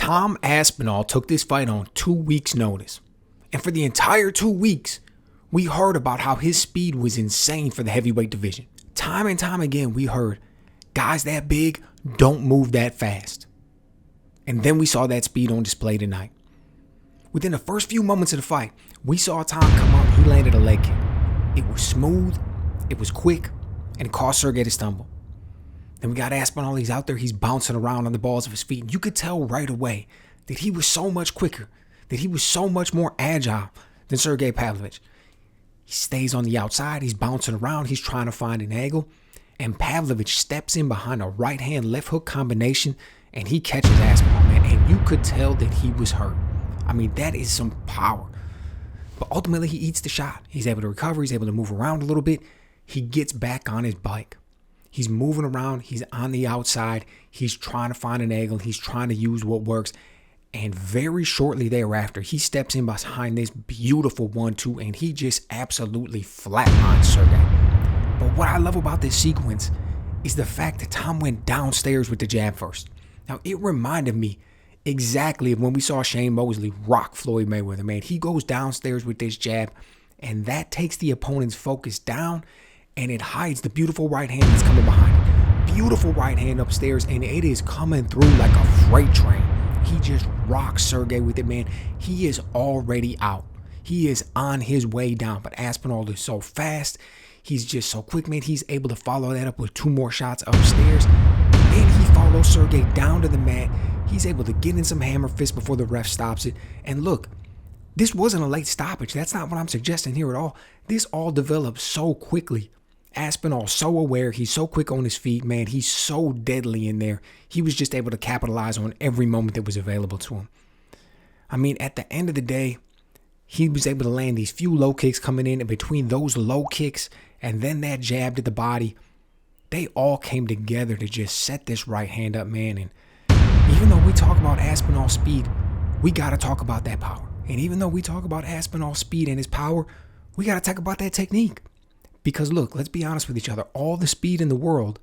Tom Aspinall took this fight on 2 weeks' notice. And for the entire 2 weeks, we heard about how his speed was insane for the heavyweight division. Time and time again, we heard guys that big don't move that fast. And then we saw that speed on display tonight. Within the first few moments of the fight, we saw Tom come up, he landed a leg kick. It was smooth, it was quick, and it caused Sergei to stumble. Then we got Aspinall, he's out there, he's bouncing around on the balls of his feet. And you could tell right away that he was so much quicker, that he was so much more agile than Sergei Pavlovich. He stays on the outside, he's bouncing around, he's trying to find an angle. And Pavlovich steps in behind a right-hand, left-hook combination, and he catches Aspinall, man. And you could tell that he was hurt. I mean, that is some power. But ultimately, he eats the shot. He's able to recover, he's able to move around a little bit. He gets back on his bike. He's moving around. He's on the outside. He's trying to find an angle. He's trying to use what works. And very shortly thereafter, he steps in behind this beautiful 1-2, and he just absolutely flatlines Sergei. But what I love about this sequence is the fact that Tom went downstairs with the jab first. Now, it reminded me exactly of when we saw Shane Mosley rock Floyd Mayweather, man. He goes downstairs with this jab, and that takes the opponent's focus down, and it hides the beautiful right hand that's coming behind it. Beautiful right hand upstairs, and it is coming through like a freight train. He just rocks Sergei with it, man. He is already out. He is on his way down, but Aspinall is so fast. He's just so quick, man. He's able to follow that up with 2 more shots upstairs. Then he follows Sergei down to the mat. He's able to get in some hammer fists before the ref stops it. And look, this wasn't a late stoppage. That's not what I'm suggesting here at all. This all developed so quickly. Aspinall so aware. He's so quick on his feet, man. He's so deadly in there. He was just able to capitalize on every moment that was available to him. I mean, at the end of the day, he was able to land these few low kicks coming in, and between those low kicks and then that jab to the body, they all came together to just set this right hand up, man. And even though we talk about Aspinall's speed, we got to talk about that power. And even though we talk about Aspinall's speed and his power, we got to talk about that technique. Because look, let's be honest with each other. All the speed in the world,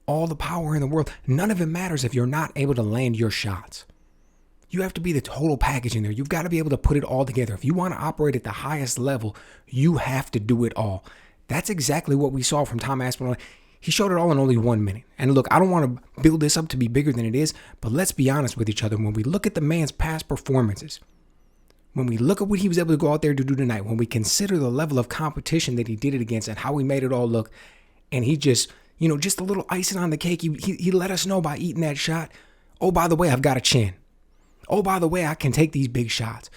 all the power in the world, none of it matters if you're not able to land your shots. You have to be the total package in there. You've got to be able to put it all together. If you want to operate at the highest level, you have to do it all. That's exactly what we saw from Tom Aspinall. He showed it all in only 1 minute. And look, I don't want to build this up to be bigger than it is, but let's be honest with each other. When we look at the man's past performances, when we look at what he was able to go out there to do tonight, when we consider the level of competition that he did it against and how he made it all look, and he just, just a little icing on the cake, he let us know by eating that shot, oh, by the way, I've got a chin. Oh, by the way, I can take these big shots.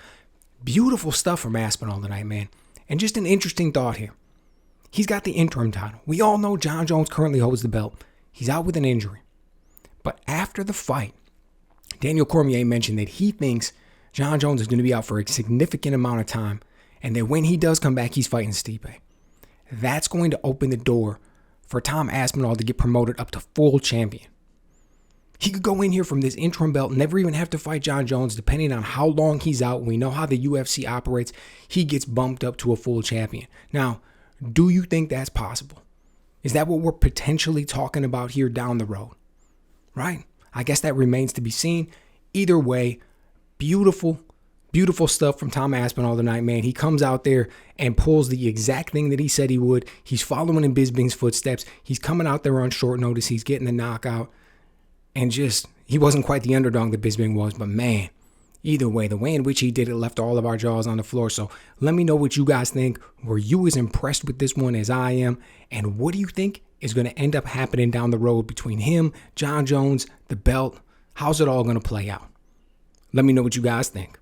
Beautiful stuff from Aspinall tonight, man. And just an interesting thought here. He's got the interim title. We all know Jon Jones currently holds the belt. He's out with an injury. But after the fight, Daniel Cormier mentioned that he thinks Jon Jones is going to be out for a significant amount of time, and that when he does come back, he's fighting Stipe. That's going to open the door for Tom Aspinall to get promoted up to full champion. He could go in here from this interim belt, never even have to fight Jon Jones, depending on how long he's out. We know how the UFC operates. He gets bumped up to a full champion. Now, do you think that's possible? Is that what we're potentially talking about here down the road? Right? I guess that remains to be seen. Either way, beautiful, beautiful stuff from Tom Aspinall tonight, man. He comes out there and pulls the exact thing that he said he would. He's following in Bisping's footsteps. He's coming out there on short notice. He's getting the knockout. And he wasn't quite the underdog that Bisping was, but man, either way, the way in which he did it left all of our jaws on the floor. So let me know what you guys think. Were you as impressed with this one as I am? And what do you think is going to end up happening down the road between him, Jon Jones, the belt? How's it all going to play out? Let me know what you guys think.